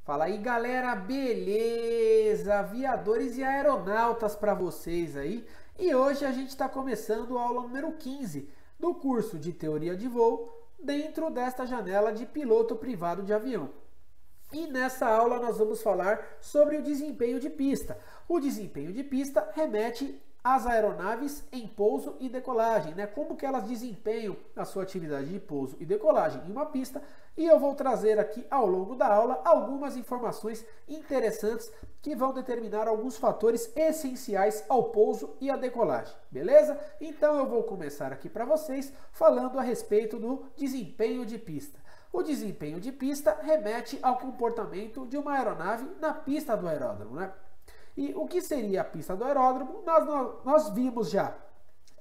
Fala aí, galera, beleza? Aviadores e aeronautas para vocês aí. E hoje a gente está começando a aula número 15 do curso de Teoria de Voo dentro desta janela de piloto privado de avião. E nessa aula nós vamos falar sobre o desempenho de pista. O desempenho de pista remete às aeronaves em pouso e decolagem, né? Como que elas desempenham a sua atividade de pouso e decolagem em uma pista. E eu vou trazer aqui ao longo da aula algumas informações interessantes que vão determinar alguns fatores essenciais ao pouso e à decolagem, beleza? Então eu vou começar aqui para vocês falando a respeito do desempenho de pista. O desempenho de pista remete ao comportamento de uma aeronave na pista do aeródromo, né? E o que seria a pista do aeródromo? Nós vimos já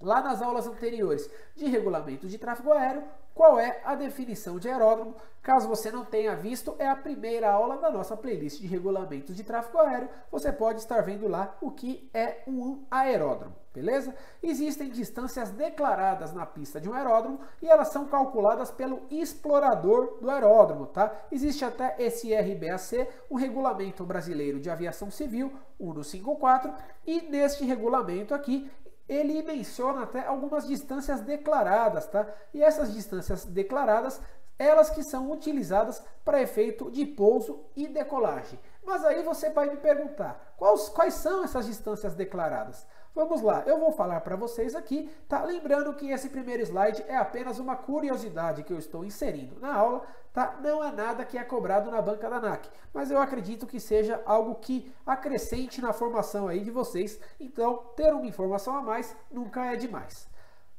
lá nas aulas anteriores de regulamento de tráfego aéreo qual é a definição de aeródromo. Caso você não tenha visto, é a primeira aula da nossa playlist de regulamentos de tráfego aéreo. Você pode estar vendo lá o que é um aeródromo, beleza? Existem distâncias declaradas na pista de um aeródromo e elas são calculadas pelo explorador do aeródromo, tá? Existe até esse RBAC, o Regulamento Brasileiro de Aviação Civil 154, e neste regulamento aqui ele menciona até algumas distâncias declaradas, tá? E essas distâncias declaradas, elas que são utilizadas para efeito de pouso e decolagem. Mas aí você vai me perguntar, quais são essas distâncias declaradas? Vamos lá, eu vou falar para vocês aqui, tá? Lembrando que esse primeiro slide é apenas uma curiosidade que eu estou inserindo na aula, tá? Não é nada que é cobrado na banca da ANAC, mas eu acredito que seja algo que acrescente na formação aí de vocês, então ter uma informação a mais nunca é demais.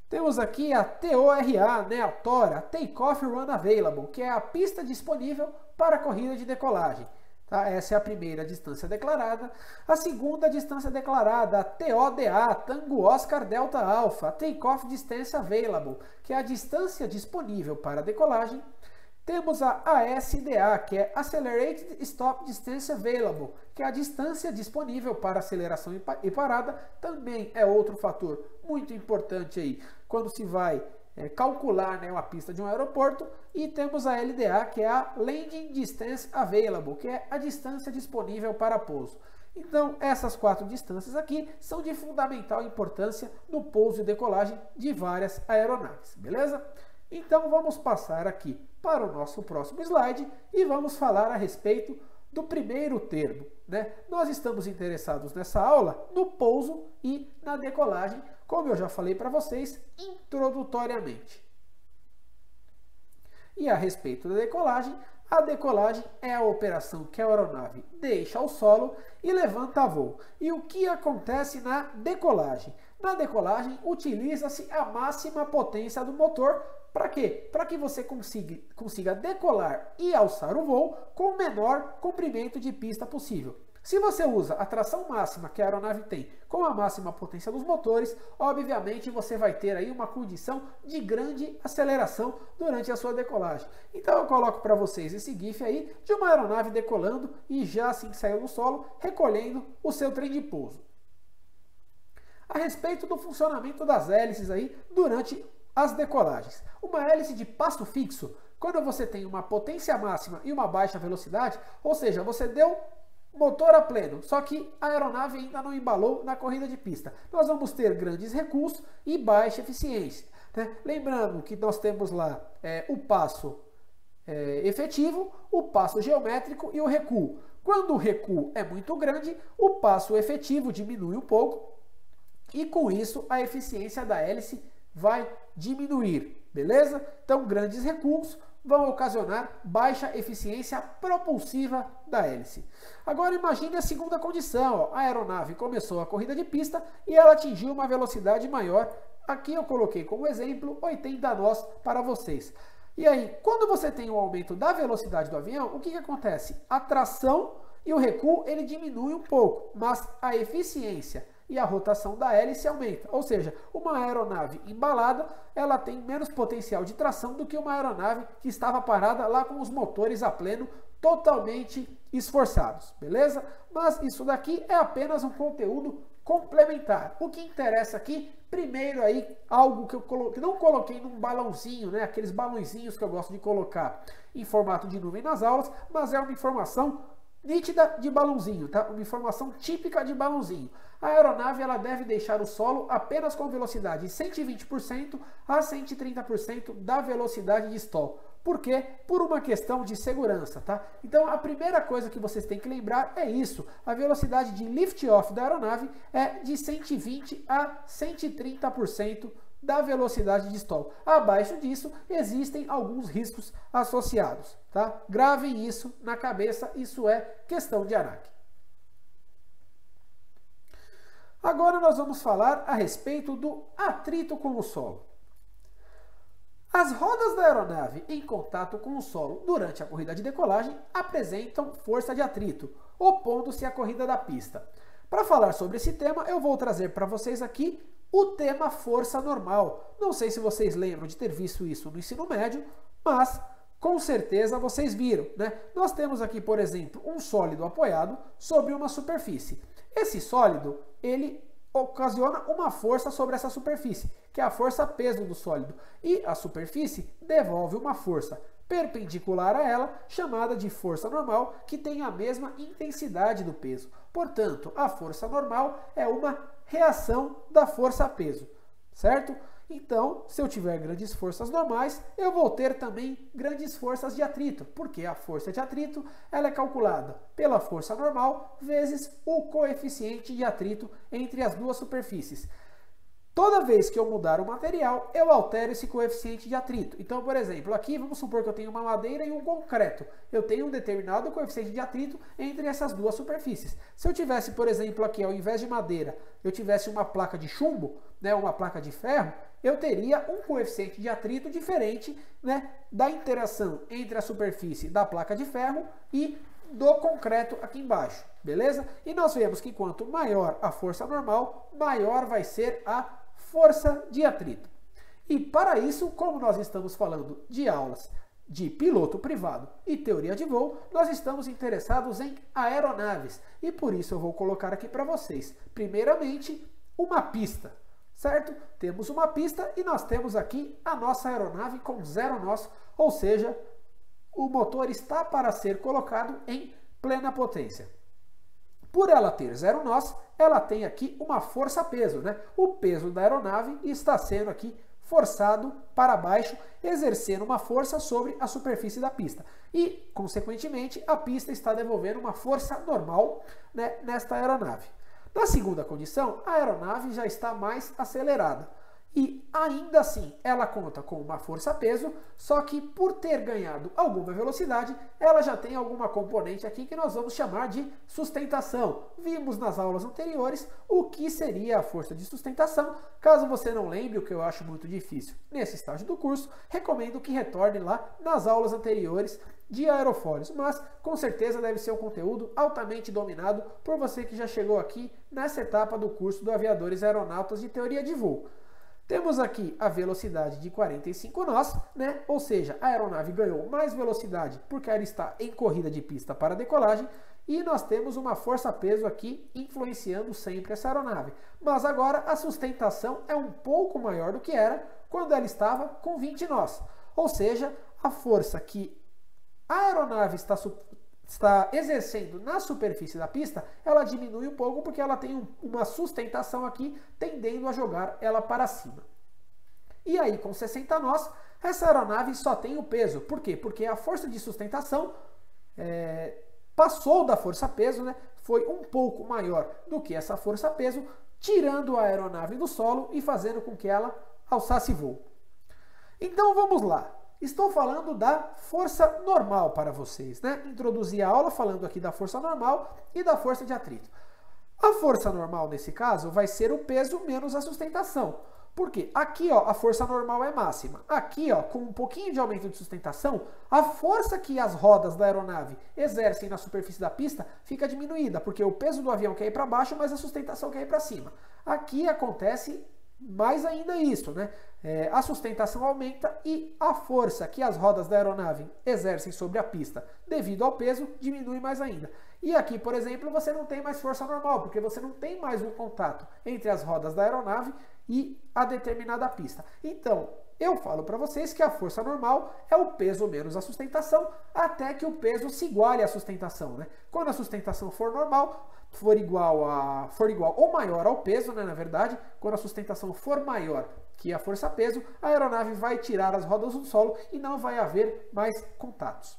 Temos aqui a TORA, né, a TORA, Take Off Run Available, que é a pista disponível para a corrida de decolagem. Tá? Essa é a primeira distância declarada. A segunda distância declarada, a TODA, Tango Oscar Delta Alpha, Take Off Distance Available, que é a distância disponível para a decolagem. Temos a ASDA, que é Accelerated Stop Distance Available, que é a distância disponível para aceleração e parada. Também é outro fator muito importante aí quando se vai calcular, né, uma pista de um aeroporto. E temos a LDA, que é a Landing Distance Available, que é a distância disponível para pouso. Então, essas quatro distâncias aqui são de fundamental importância no pouso e decolagem de várias aeronaves, beleza? Então, vamos passar aqui para o nosso próximo slide e vamos falar a respeito do primeiro termo, né? Nós estamos interessados nessa aula no pouso e na decolagem, como eu já falei para vocês introdutoriamente. E a respeito da decolagem, a decolagem é a operação que a aeronave deixa o solo e levanta a voo. E o que acontece na decolagem? Na decolagem, utiliza-se a máxima potência do motor. Para quê? Para que você consiga decolar e alçar o voo com o menor comprimento de pista possível. Se você usa a tração máxima que a aeronave tem com a máxima potência dos motores, obviamente você vai ter aí uma condição de grande aceleração durante a sua decolagem. Então eu coloco para vocês esse GIF aí de uma aeronave decolando e já assim que saiu do solo, recolhendo o seu trem de pouso. A respeito do funcionamento das hélices aí durante as decolagens. Uma hélice de passo fixo, quando você tem uma potência máxima e uma baixa velocidade, ou seja, você deu motor a pleno, só que a aeronave ainda não embalou na corrida de pista. Nós vamos ter grandes recuos e baixa eficiência, né? Lembrando que nós temos lá o passo efetivo, o passo geométrico e o recuo. Quando o recuo é muito grande, o passo efetivo diminui um pouco e com isso a eficiência da hélice vai diminuir, beleza? Então grandes recuos vão ocasionar baixa eficiência propulsiva da hélice. Agora imagine a segunda condição, ó. A aeronave começou a corrida de pista e ela atingiu uma velocidade maior. Aqui eu coloquei como exemplo 80 nós para vocês. E aí, quando você tem um aumento da velocidade do avião, o que acontece? A tração e o recuo ele diminui um pouco, mas a eficiência e a rotação da hélice aumenta. Ou seja, uma aeronave embalada, ela tem menos potencial de tração do que uma aeronave que estava parada lá com os motores a pleno, totalmente esforçados, beleza? Mas isso daqui é apenas um conteúdo complementar. O que interessa aqui, primeiro aí, algo que não coloquei num balãozinho, né? Aqueles balãozinhos que eu gosto de colocar em formato de nuvem nas aulas, mas é uma informação nítida de balãozinho, tá? Uma informação típica de balãozinho. A aeronave ela deve deixar o solo apenas com velocidade de 120% a 130% da velocidade de stall. Por quê? Por uma questão de segurança, tá? Então a primeira coisa que vocês têm que lembrar é isso. A velocidade de lift-off da aeronave é de 120 a 130% da velocidade de stall. Abaixo disso, existem alguns riscos associados, tá? Gravem isso na cabeça, isso é questão de ANAC. Agora nós vamos falar a respeito do atrito com o solo. As rodas da aeronave em contato com o solo durante a corrida de decolagem apresentam força de atrito, opondo-se à corrida da pista. Para falar sobre esse tema, eu vou trazer para vocês aqui o tema força normal. Não sei se vocês lembram de ter visto isso no ensino médio, mas com certeza vocês viram, né? Nós temos aqui, por exemplo, um sólido apoiado sobre uma superfície. Esse sólido, ele ocasiona uma força sobre essa superfície, que é a força peso do sólido. E a superfície devolve uma força perpendicular a ela, chamada de força normal, que tem a mesma intensidade do peso. Portanto, a força normal é uma reação da força peso, certo? Então, se eu tiver grandes forças normais, eu vou ter também grandes forças de atrito, porque a força de atrito ela é calculada pela força normal vezes o coeficiente de atrito entre as duas superfícies. Toda vez que eu mudar o material, eu altero esse coeficiente de atrito. Então, por exemplo, aqui vamos supor que eu tenho uma madeira e um concreto. Eu tenho um determinado coeficiente de atrito entre essas duas superfícies. Se eu tivesse, por exemplo, aqui, ao invés de madeira, eu tivesse uma placa de chumbo, né, uma placa de ferro, eu teria um coeficiente de atrito diferente, né, da interação entre a superfície da placa de ferro e do concreto aqui embaixo, beleza? E nós vemos que quanto maior a força normal, maior vai ser a força de atrito. E para isso, como nós estamos falando de aulas de piloto privado e teoria de voo, nós estamos interessados em aeronaves. E por isso eu vou colocar aqui para vocês, primeiramente, uma pista, certo? Temos uma pista e nós temos aqui a nossa aeronave com 0 nós, ou seja, o motor está para ser colocado em plena potência. Por ela ter 0 nós, ela tem aqui uma força-peso, né? O peso da aeronave está sendo aqui forçado para baixo, exercendo uma força sobre a superfície da pista. E, consequentemente, a pista está devolvendo uma força normal, né, nesta aeronave. Na segunda condição, a aeronave já está mais acelerada. E ainda assim, ela conta com uma força-peso, só que por ter ganhado alguma velocidade, ela já tem alguma componente aqui que nós vamos chamar de sustentação. Vimos nas aulas anteriores o que seria a força de sustentação. Caso você não lembre, o que eu acho muito difícil nesse estágio do curso, recomendo que retorne lá nas aulas anteriores de aerofólios, mas com certeza deve ser um conteúdo altamente dominado por você que já chegou aqui nessa etapa do curso do Aviadores Aeronautas de Teoria de Voo. Temos aqui a velocidade de 45 nós, né? Ou seja, a aeronave ganhou mais velocidade porque ela está em corrida de pista para decolagem, e nós temos uma força-peso aqui influenciando sempre essa aeronave. Mas agora a sustentação é um pouco maior do que era quando ela estava com 20 nós. Ou seja, a força que a aeronave está exercendo na superfície da pista, ela diminui um pouco porque ela tem uma sustentação aqui tendendo a jogar ela para cima. E aí, com 60 nós, essa aeronave só tem o peso. Por quê? Porque a força de sustentação passou da força-peso, né? Foi um pouco maior do que essa força-peso, tirando a aeronave do solo e fazendo com que ela alçasse voo. Então vamos lá. Estou falando da força normal para vocês, né? Introduzi a aula falando aqui da força normal e da força de atrito. A força normal, nesse caso, vai ser o peso menos a sustentação. Por quê? Aqui, ó, a força normal é máxima. Aqui, ó, com um pouquinho de aumento de sustentação, a força que as rodas da aeronave exercem na superfície da pista fica diminuída, porque o peso do avião quer ir para baixo, mas a sustentação quer ir para cima. Aqui acontece mais ainda isso, né? A sustentação aumenta e a força que as rodas da aeronave exercem sobre a pista devido ao peso diminui mais ainda. E aqui, por exemplo, você não tem mais força normal, porque você não tem mais um contato entre as rodas da aeronave e a determinada pista. Então, eu falo para vocês que a força normal é o peso menos a sustentação, até que o peso se iguale à sustentação, né? Quando a sustentação for normal, for igual ou maior ao peso, né, na verdade, quando a sustentação for maior que a força-peso, a aeronave vai tirar as rodas do solo e não vai haver mais contatos.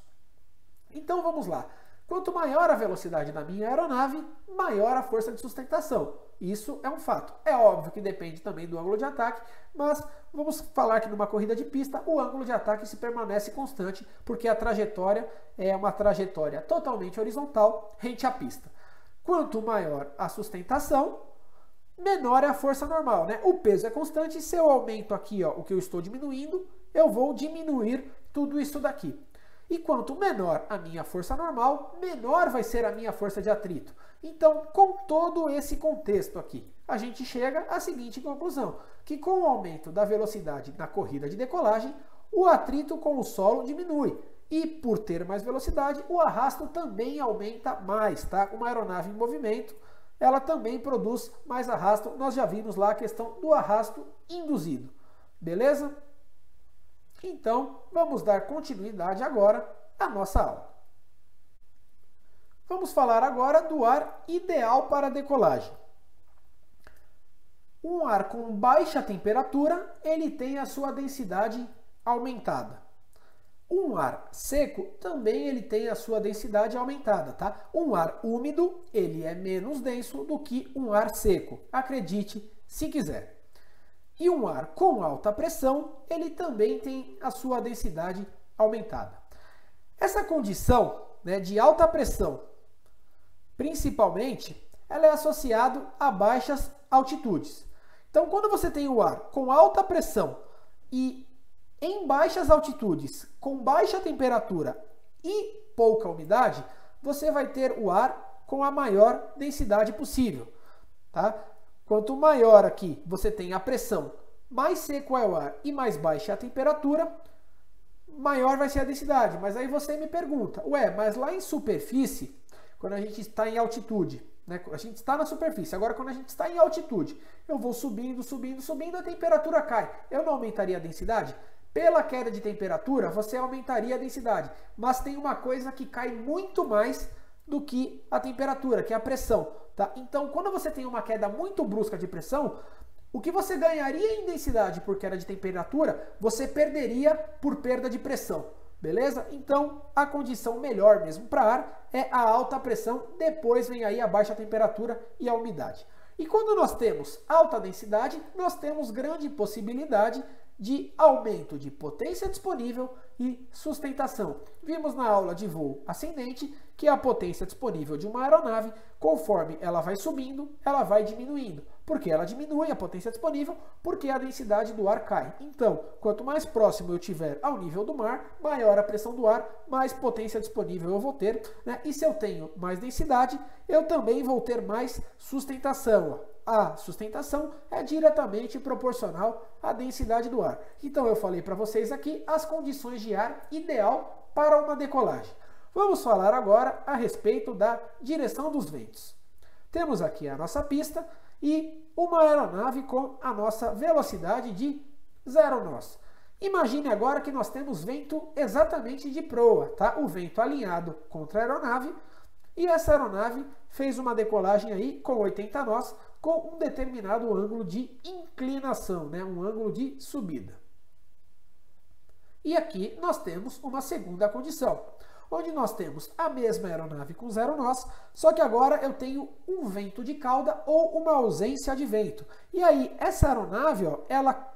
Então vamos lá. Quanto maior a velocidade da minha aeronave, maior a força de sustentação. Isso é um fato. É óbvio que depende também do ângulo de ataque, mas vamos falar que numa corrida de pista o ângulo de ataque se permanece constante, porque a trajetória é uma trajetória totalmente horizontal rente à pista. Quanto maior a sustentação, menor é a força normal, né? O peso é constante, se eu aumento aqui, ó, o que eu estou diminuindo, eu vou diminuir tudo isso daqui. E quanto menor a minha força normal, menor vai ser a minha força de atrito. Então, com todo esse contexto aqui, a gente chega à seguinte conclusão, que com o aumento da velocidade na corrida de decolagem, o atrito com o solo diminui. E por ter mais velocidade, o arrasto também aumenta mais, tá? Uma aeronave em movimento, ela também produz mais arrasto. Nós já vimos lá a questão do arrasto induzido. Beleza? Então, vamos dar continuidade agora à nossa aula. Vamos falar agora do ar ideal para decolagem. Um ar com baixa temperatura, ele tem a sua densidade aumentada. Um ar seco também ele tem a sua densidade aumentada, tá? Um ar úmido, ele é menos denso do que um ar seco. Acredite se quiser. E um ar com alta pressão, ele também tem a sua densidade aumentada. Essa condição, né, de alta pressão, principalmente, ela é associada a baixas altitudes. Então, quando você tem o ar com alta pressão e em baixas altitudes, com baixa temperatura e pouca umidade, você vai ter o ar com a maior densidade possível, tá? Quanto maior aqui você tem a pressão, mais seco é o ar e mais baixa a temperatura, maior vai ser a densidade. Mas aí você me pergunta, ué, mas lá em superfície, quando a gente está em altitude, né? A gente está na superfície, agora quando a gente está em altitude, eu vou subindo, subindo, subindo, a temperatura cai. Eu não aumentaria a densidade? Pela queda de temperatura, você aumentaria a densidade. Mas tem uma coisa que cai muito mais do que a temperatura, que é a pressão. Tá? Então, quando você tem uma queda muito brusca de pressão, o que você ganharia em densidade por queda de temperatura, você perderia por perda de pressão. Beleza? Então, a condição melhor mesmo para ar é a alta pressão, depois vem aí a baixa temperatura e a umidade. E quando nós temos alta densidade, nós temos grande possibilidade de aumento de potência disponível e sustentação. Vimos na aula de voo ascendente que a potência disponível de uma aeronave, conforme ela vai subindo, ela vai diminuindo. Por que ela diminui a potência disponível? Porque a densidade do ar cai. Então, quanto mais próximo eu tiver ao nível do mar, maior a pressão do ar, mais potência disponível eu vou ter, né? E se eu tenho mais densidade, eu também vou ter mais sustentação. A sustentação é diretamente proporcional à densidade do ar. Então eu falei para vocês aqui as condições de ar ideal para uma decolagem. Vamos falar agora a respeito da direção dos ventos. Temos aqui a nossa pista e uma aeronave com a nossa velocidade de 0 nós. Imagine agora que nós temos vento exatamente de proa, tá? O vento alinhado contra a aeronave, e essa aeronave fez uma decolagem aí com 80 nós, com um determinado ângulo de inclinação, né? Um ângulo de subida. E aqui nós temos uma segunda condição, onde nós temos a mesma aeronave com 0 nós, só que agora eu tenho um vento de cauda ou uma ausência de vento. E aí, essa aeronave, ó, ela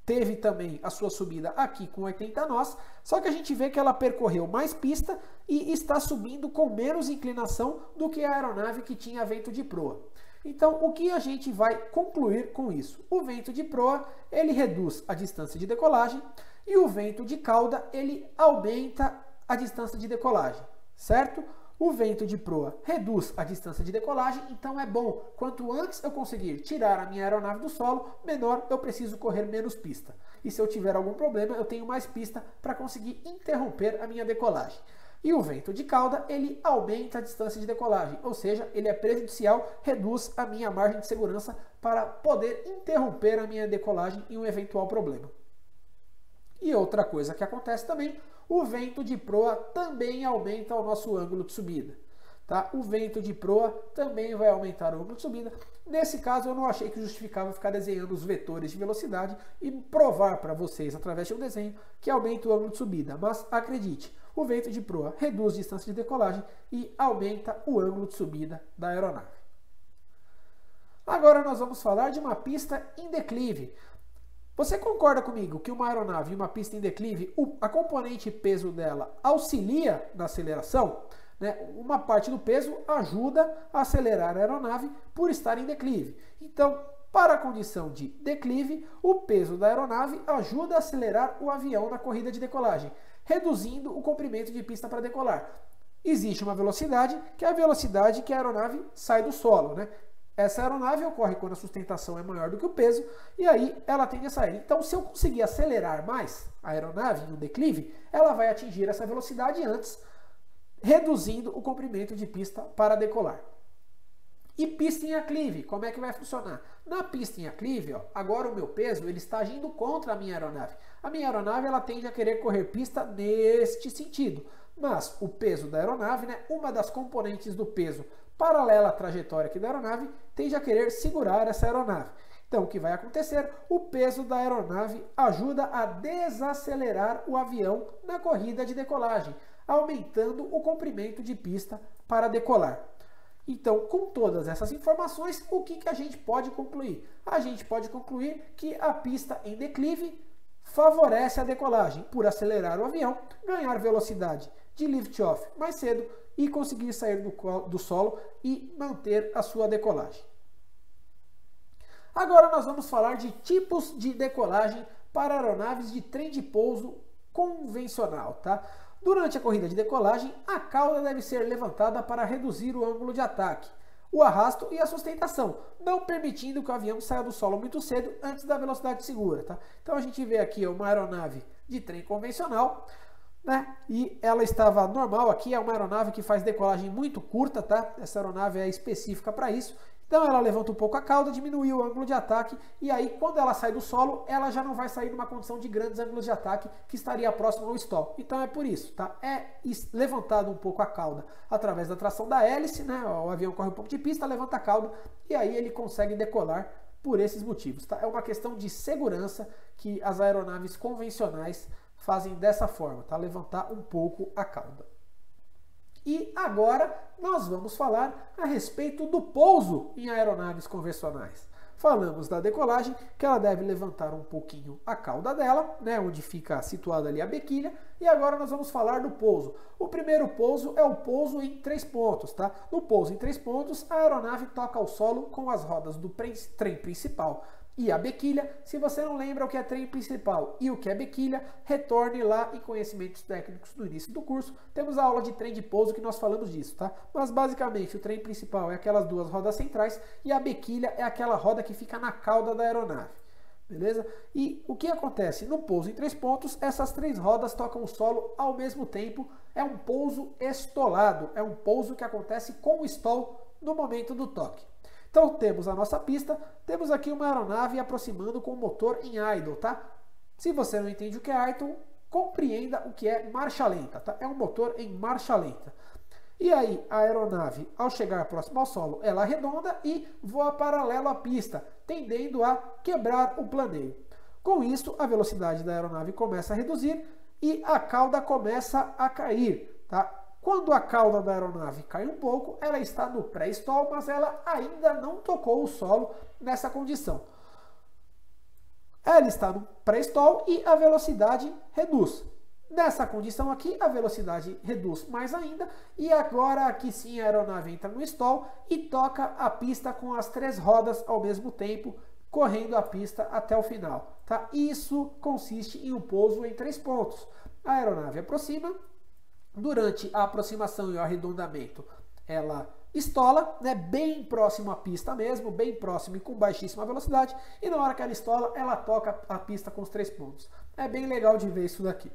teve também a sua subida aqui com 80 nós, só que a gente vê que ela percorreu mais pista e está subindo com menos inclinação do que a aeronave que tinha vento de proa. Então, o que a gente vai concluir com isso? O vento de proa, ele reduz a distância de decolagem e o vento de cauda, ele aumenta a distância de decolagem, certo? O vento de proa reduz a distância de decolagem, então é bom. Quanto antes eu conseguir tirar a minha aeronave do solo, menor eu preciso correr menos pista. E se eu tiver algum problema, eu tenho mais pista para conseguir interromper a minha decolagem. E o vento de cauda, ele aumenta a distância de decolagem, ou seja, ele é prejudicial, reduz a minha margem de segurança para poder interromper a minha decolagem em um eventual problema. E outra coisa que acontece também, o vento de proa também aumenta o nosso ângulo de subida. Tá? O vento de proa também vai aumentar o ângulo de subida. Nesse caso, eu não achei que justificava ficar desenhando os vetores de velocidade e provar para vocês, através de um desenho, que aumenta o ângulo de subida. Mas acredite, o vento de proa reduz a distância de decolagem e aumenta o ângulo de subida da aeronave. Agora nós vamos falar de uma pista em declive. Você concorda comigo que uma aeronave em uma pista em declive, a componente peso dela auxilia na aceleração? Né? Uma parte do peso ajuda a acelerar a aeronave por estar em declive. Então, para a condição de declive, o peso da aeronave ajuda a acelerar o avião na corrida de decolagem, reduzindo o comprimento de pista para decolar. Existe uma velocidade, que é a velocidade que a aeronave sai do solo, né? Essa aeronave ocorre quando a sustentação é maior do que o peso, e aí ela tende a sair. Então, se eu conseguir acelerar mais a aeronave em um declive, ela vai atingir essa velocidade antes, reduzindo o comprimento de pista para decolar. E pista em aclive, como é que vai funcionar? Na pista em aclive, ó, agora o meu peso ele está agindo contra a minha aeronave. A minha aeronave ela tende a querer correr pista neste sentido, mas o peso da aeronave, né, uma das componentes do peso paralela à trajetória aqui da aeronave, tende a querer segurar essa aeronave. Então, o que vai acontecer? O peso da aeronave ajuda a desacelerar o avião na corrida de decolagem, aumentando o comprimento de pista para decolar. Então, com todas essas informações, o que a gente pode concluir? A gente pode concluir que a pista em declive favorece a decolagem por acelerar o avião, ganhar velocidade de lift-off mais cedo e conseguir sair do solo e manter a sua decolagem. Agora nós vamos falar de tipos de decolagem para aeronaves de trem de pouso convencional, tá? Durante a corrida de decolagem, a cauda deve ser levantada para reduzir o ângulo de ataque, o arrasto e a sustentação, não permitindo que o avião saia do solo muito cedo antes da velocidade segura, tá? Então a gente vê aqui uma aeronave de trem convencional, né? E ela estava normal aqui, é uma aeronave que faz decolagem muito curta, tá? Essa aeronave é específica para isso. Então ela levanta um pouco a cauda, diminui o ângulo de ataque e aí quando ela sai do solo, ela já não vai sair numa condição de grandes ângulos de ataque que estaria próximo ao stall. Então é por isso, tá? É levantado um pouco a cauda através da tração da hélice, né? O avião corre um pouco de pista, levanta a cauda e aí ele consegue decolar por esses motivos, tá? É uma questão de segurança que as aeronaves convencionais fazem dessa forma, tá? Levantar um pouco a cauda. E agora nós vamos falar a respeito do pouso em aeronaves convencionais. Falamos da decolagem, que ela deve levantar um pouquinho a cauda dela, né, onde fica situada ali a bequilha, e agora nós vamos falar do pouso. O primeiro pouso é o pouso em 3 pontos, tá? No pouso em 3 pontos, a aeronave toca ao solo com as rodas do trem principal e a bequilha. Se você não lembra o que é trem principal e o que é bequilha, retorne lá em conhecimentos técnicos no início do curso. Temos a aula de trem de pouso que nós falamos disso, tá? Mas basicamente o trem principal é aquelas 2 rodas centrais e a bequilha é aquela roda que fica na cauda da aeronave. Beleza? E o que acontece? No pouso em 3 pontos, essas 3 rodas tocam o solo ao mesmo tempo. É um pouso estolado, é um pouso que acontece com o stall no momento do toque. Então temos a nossa pista, temos aqui uma aeronave aproximando com o motor em idle, tá? Se você não entende o que é idle, compreenda o que é marcha lenta, tá? É um motor em marcha lenta. E aí a aeronave, ao chegar próximo ao solo, ela arredonda e voa paralelo à pista, tendendo a quebrar o planeio. Com isso, a velocidade da aeronave começa a reduzir e a cauda começa a cair, tá? Quando a cauda da aeronave cai um pouco, ela está no pré-stall, mas ela ainda não tocou o solo nessa condição. Ela está no pré-stall e a velocidade reduz. Nessa condição aqui, a velocidade reduz mais ainda e agora aqui sim a aeronave entra no stall e toca a pista com as 3 rodas ao mesmo tempo, correndo a pista até o final. Tá? Isso consiste em um pouso em 3 pontos. A aeronave aproxima. Durante a aproximação e o arredondamento, ela estola, né, bem próximo à pista mesmo, bem próximo e com baixíssima velocidade. E na hora que ela estola, ela toca a pista com os 3 pontos. É bem legal de ver isso daqui.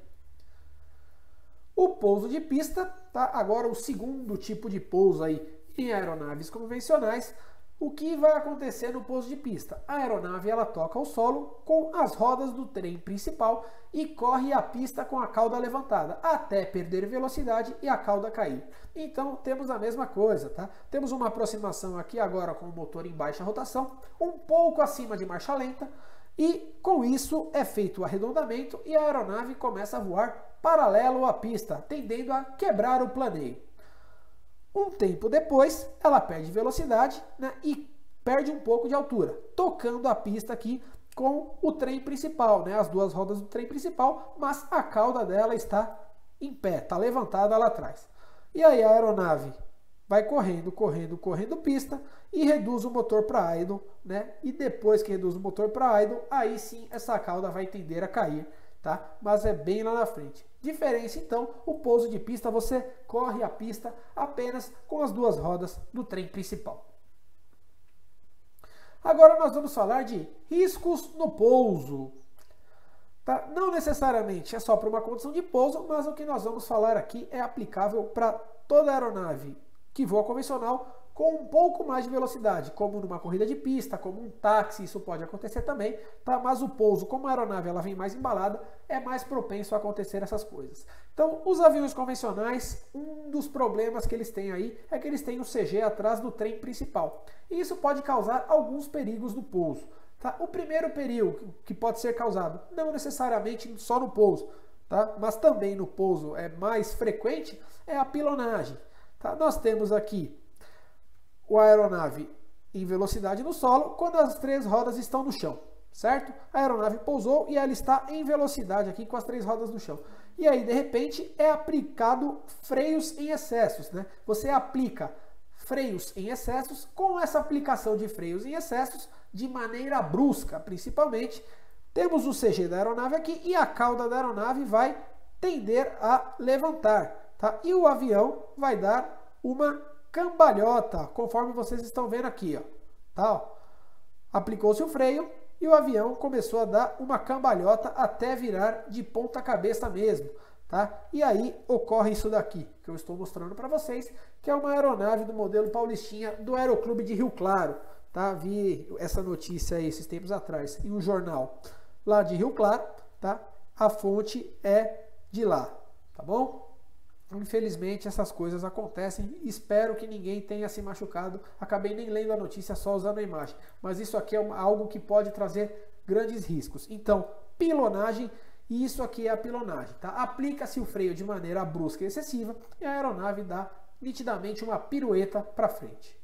O pouso de pista, tá? Agora o segundo tipo de pouso aí em aeronaves convencionais. O que vai acontecer no pouso de pista? A aeronave ela toca o solo com as rodas do trem principal e corre a pista com a cauda levantada, até perder velocidade e a cauda cair. Então temos a mesma coisa, tá? Temos uma aproximação aqui agora com o motor em baixa rotação, um pouco acima de marcha lenta, e com isso é feito o arredondamento e a aeronave começa a voar paralelo à pista, tendendo a quebrar o planeio. Um tempo depois, ela perde velocidade, né, e perde um pouco de altura, tocando a pista aqui com o trem principal, né, as duas rodas do trem principal, mas a cauda dela está em pé, está levantada lá atrás. E aí a aeronave vai correndo pista e reduz o motor para idle, né, e depois que reduz o motor para idle, aí sim essa cauda vai tender a cair, tá? Mas é bem lá na frente. Diferença então, o pouso de pista, você corre a pista apenas com as duas rodas do trem principal. Agora nós vamos falar de riscos no pouso. Tá? Não necessariamente é só para uma condição de pouso, mas o que nós vamos falar aqui é aplicável para toda aeronave que voa convencional com um pouco mais de velocidade, como numa corrida de pista, como um táxi, isso pode acontecer também, tá? Mas o pouso, como a aeronave ela vem mais embalada, é mais propenso a acontecer essas coisas. Então, os aviões convencionais, um dos problemas que eles têm aí é que eles têm o CG atrás do trem principal. E isso pode causar alguns perigos no pouso. Tá? O primeiro perigo que pode ser causado, não necessariamente só no pouso, tá? Mas também no pouso é mais frequente, é a pilonagem. Tá? Nós temos aqui a aeronave em velocidade no solo quando as três rodas estão no chão, certo? A aeronave pousou e ela está em velocidade aqui com as três rodas no chão. E aí, de repente, é aplicado freios em excessos, né? Você aplica freios em excessos, com essa aplicação de freios em excessos, de maneira brusca, principalmente, temos o CG da aeronave aqui e a cauda da aeronave vai tender a levantar, tá? E o avião vai dar uma cambalhota, conforme vocês estão vendo aqui, ó. Tá, ó. Aplicou-se o freio e o avião começou a dar uma cambalhota até virar de ponta cabeça mesmo, tá? E aí ocorre isso daqui, que eu estou mostrando para vocês, que é uma aeronave do modelo Paulistinha do Aeroclube de Rio Claro, tá? Vi essa notícia aí esses tempos atrás em um jornal lá de Rio Claro, tá? A fonte é de lá, tá bom? Infelizmente essas coisas acontecem, espero que ninguém tenha se machucado, acabei nem lendo a notícia, só usando a imagem, mas isso aqui é algo que pode trazer grandes riscos. Então, pilonagem, e isso aqui é a pilonagem, tá? Aplica-se o freio de maneira brusca e excessiva e a aeronave dá nitidamente uma pirueta para frente.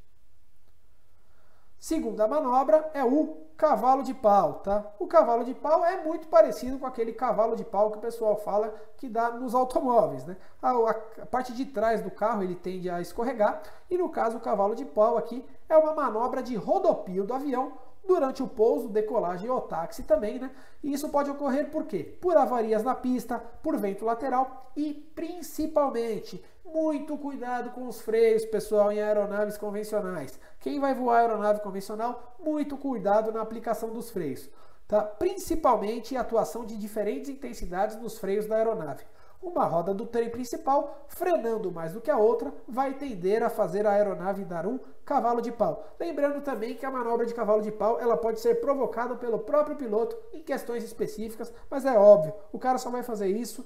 Segunda manobra é o cavalo de pau, tá? O cavalo de pau é muito parecido com aquele cavalo de pau que o pessoal fala que dá nos automóveis, né? A parte de trás do carro ele tende a escorregar e no caso o cavalo de pau aqui é uma manobra de rodopio do avião durante o pouso, decolagem ou táxi também, né? E isso pode ocorrer por quê? Por avarias na pista, por vento lateral e principalmente muito cuidado com os freios, pessoal, em aeronaves convencionais. Quem vai voar aeronave convencional, muito cuidado na aplicação dos freios, tá? Principalmente a atuação de diferentes intensidades nos freios da aeronave. Uma roda do trem principal, frenando mais do que a outra, vai tender a fazer a aeronave dar um cavalo de pau. Lembrando também que a manobra de cavalo de pau ela pode ser provocada pelo próprio piloto em questões específicas, mas é óbvio, o cara só vai fazer isso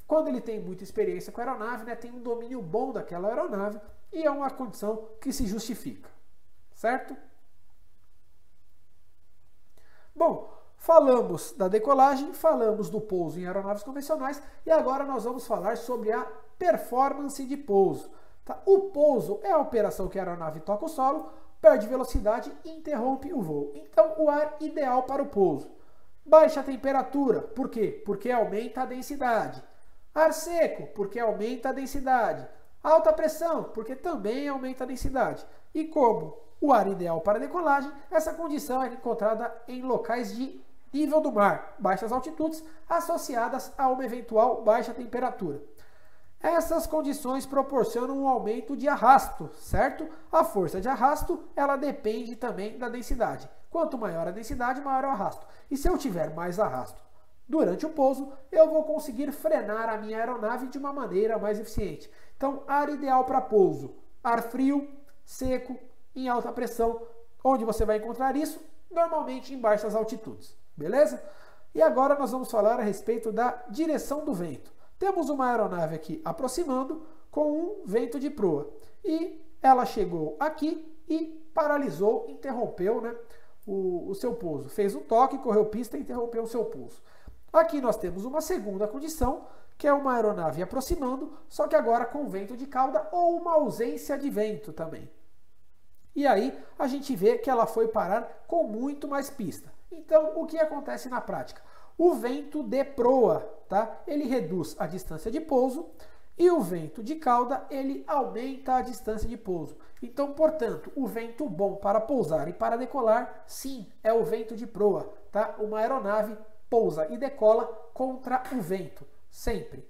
quando ele tem muita experiência com a aeronave, né, tem um domínio bom daquela aeronave e é uma condição que se justifica, certo? Bom, falamos da decolagem, falamos do pouso em aeronaves convencionais e agora nós vamos falar sobre a performance de pouso. Tá? O pouso é a operação que a aeronave toca o solo, perde velocidade e interrompe o voo. Então, o ar ideal para o pouso. Baixa temperatura, por quê? Porque aumenta a densidade. Ar seco, porque aumenta a densidade. Alta pressão, porque também aumenta a densidade. E como o ar ideal para decolagem, essa condição é encontrada em locais de nível do mar, baixas altitudes, associadas a uma eventual baixa temperatura. Essas condições proporcionam um aumento de arrasto, certo? A força de arrasto, ela depende também da densidade. Quanto maior a densidade, maior é o arrasto. E se eu tiver mais arrasto durante o pouso, eu vou conseguir frenar a minha aeronave de uma maneira mais eficiente. Então, área ideal para pouso, ar frio, seco, em alta pressão. Onde você vai encontrar isso? Normalmente em baixas altitudes, beleza? E agora nós vamos falar a respeito da direção do vento. Temos uma aeronave aqui aproximando com um vento de proa. E ela chegou aqui e paralisou, interrompeu, né, o seu pouso. Fez um toque, correu pista e interrompeu o seu pouso. Aqui nós temos uma segunda condição, que é uma aeronave aproximando, só que agora com vento de cauda ou uma ausência de vento também. E aí a gente vê que ela foi parar com muito mais pista. Então, o que acontece na prática? O vento de proa, tá? Ele reduz a distância de pouso e o vento de cauda, ele aumenta a distância de pouso. Então, portanto, o vento bom para pousar e para decolar, sim, é o vento de proa, tá? Uma aeronave pousa e decola contra o vento, sempre.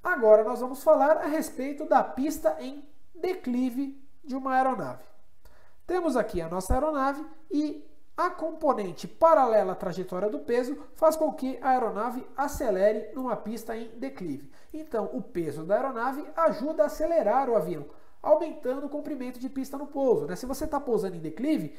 Agora nós vamos falar a respeito da pista em declive de uma aeronave. Temos aqui a nossa aeronave e a componente paralela à trajetória do peso faz com que a aeronave acelere numa pista em declive. Então, o peso da aeronave ajuda a acelerar o avião, aumentando o comprimento de pista no pouso, né? Se você está pousando em declive,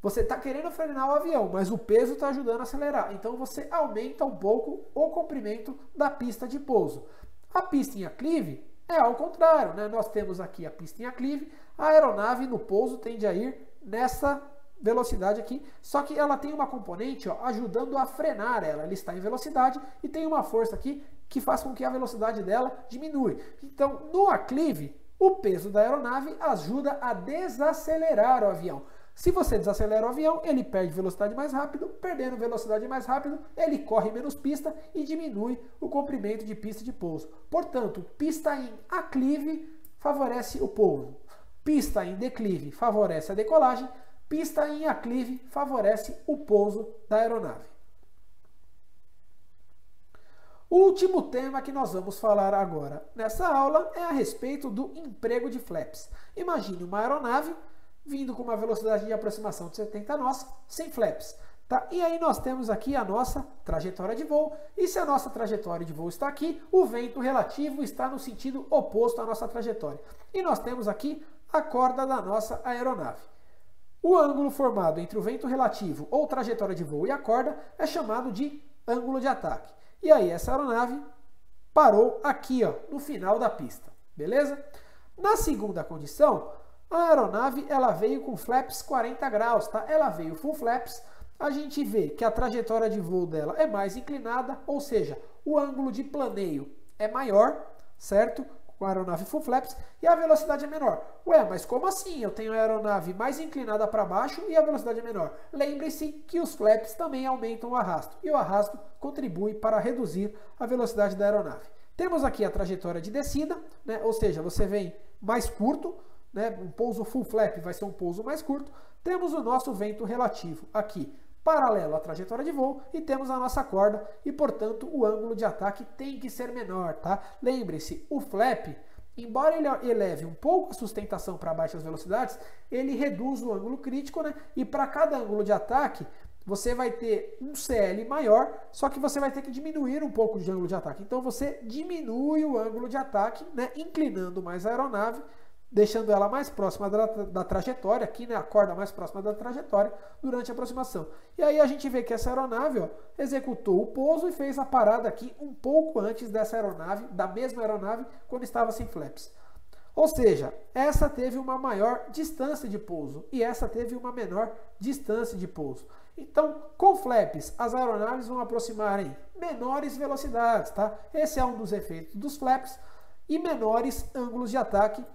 você está querendo frenar o avião, mas o peso está ajudando a acelerar. Então, você aumenta um pouco o comprimento da pista de pouso. A pista em aclive é ao contrário, né? Nós temos aqui a pista em aclive, a aeronave no pouso tende a ir nessa velocidade aqui, só que ela tem uma componente, ó, ajudando a frenar ela. Ela está em velocidade e tem uma força aqui que faz com que a velocidade dela diminui. Então, no aclive, o peso da aeronave ajuda a desacelerar o avião. Se você desacelera o avião, ele perde velocidade mais rápido, perdendo velocidade mais rápido, ele corre menos pista e diminui o comprimento de pista de pouso. Portanto, pista em aclive favorece o pouso. Pista em declive favorece a decolagem. Pista em aclive favorece o pouso da aeronave. O último tema que nós vamos falar agora nessa aula é a respeito do emprego de flaps. Imagine uma aeronave vindo com uma velocidade de aproximação de 70 nós, sem flaps. Tá? E aí nós temos aqui a nossa trajetória de voo, e se a nossa trajetória de voo está aqui, o vento relativo está no sentido oposto à nossa trajetória. E nós temos aqui a corda da nossa aeronave. O ângulo formado entre o vento relativo ou trajetória de voo e a corda é chamado de ângulo de ataque. E aí essa aeronave parou aqui, ó, no final da pista, beleza? Na segunda condição, a aeronave ela veio com flaps 40 graus, tá? Ela veio full flaps. A gente vê que a trajetória de voo dela é mais inclinada, ou seja, o ângulo de planeio é maior, certo? Com a aeronave full flaps, e a velocidade é menor. Ué, mas como assim? Eu tenho a aeronave mais inclinada para baixo e a velocidade é menor. Lembre-se que os flaps também aumentam o arrasto, e o arrasto contribui para reduzir a velocidade da aeronave. Temos aqui a trajetória de descida, né? Ou seja, você vem mais curto, né? Um pouso full flap vai ser um pouso mais curto. Temos o nosso vento relativo aqui, paralelo à trajetória de voo, e temos a nossa corda e, portanto, o ângulo de ataque tem que ser menor, tá? Lembre-se, o flap, embora ele eleve um pouco a sustentação para baixas velocidades, ele reduz o ângulo crítico, né? E para cada ângulo de ataque, você vai ter um CL maior, só que você vai ter que diminuir um pouco de ângulo de ataque. Então, você diminui o ângulo de ataque, né? Inclinando mais a aeronave, deixando ela mais próxima da trajetória, aqui, né, a corda mais próxima da trajetória durante a aproximação. E aí a gente vê que essa aeronave, ó, executou o pouso e fez a parada aqui um pouco antes dessa aeronave, da mesma aeronave, quando estava sem flaps. Ou seja, essa teve uma maior distância de pouso e essa teve uma menor distância de pouso. Então, com flaps, as aeronaves vão aproximar em menores velocidades, tá? Esse é um dos efeitos dos flaps, e menores ângulos de ataque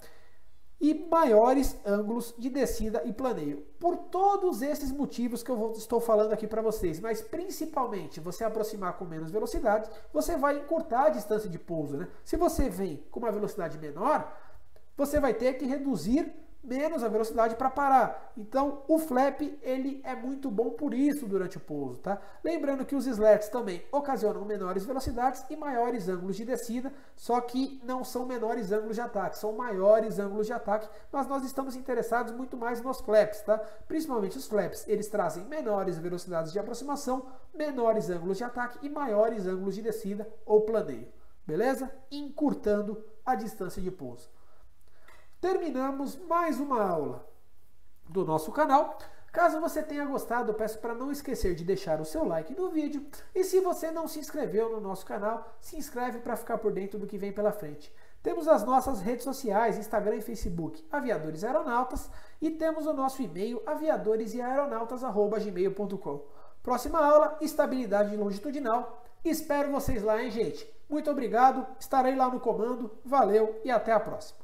e maiores ângulos de descida e planeio. Por todos esses motivos que eu estou falando aqui para vocês, mas principalmente você aproximar com menos velocidade, você vai encurtar a distância de pouso, né? Se você vem com uma velocidade menor, você vai ter que reduzir menos a velocidade para parar. Então o flap ele é muito bom por isso durante o pouso, tá? Lembrando que os slats também ocasionam menores velocidades e maiores ângulos de descida, só que não são menores ângulos de ataque, são maiores ângulos de ataque, mas nós estamos interessados muito mais nos flaps, tá? Principalmente os flaps, eles trazem menores velocidades de aproximação, menores ângulos de ataque e maiores ângulos de descida ou planeio, beleza? Encurtando a distância de pouso. Terminamos mais uma aula do nosso canal. Caso você tenha gostado, eu peço para não esquecer de deixar o seu like no vídeo. E se você não se inscreveu no nosso canal, se inscreve para ficar por dentro do que vem pela frente. Temos as nossas redes sociais, Instagram e Facebook, Aviadores e Aeronautas, e temos o nosso e-mail, aviadoresaeronautas@gmail.com. Próxima aula, estabilidade longitudinal. Espero vocês lá, hein, gente? Muito obrigado, estarei lá no comando. Valeu e até a próxima.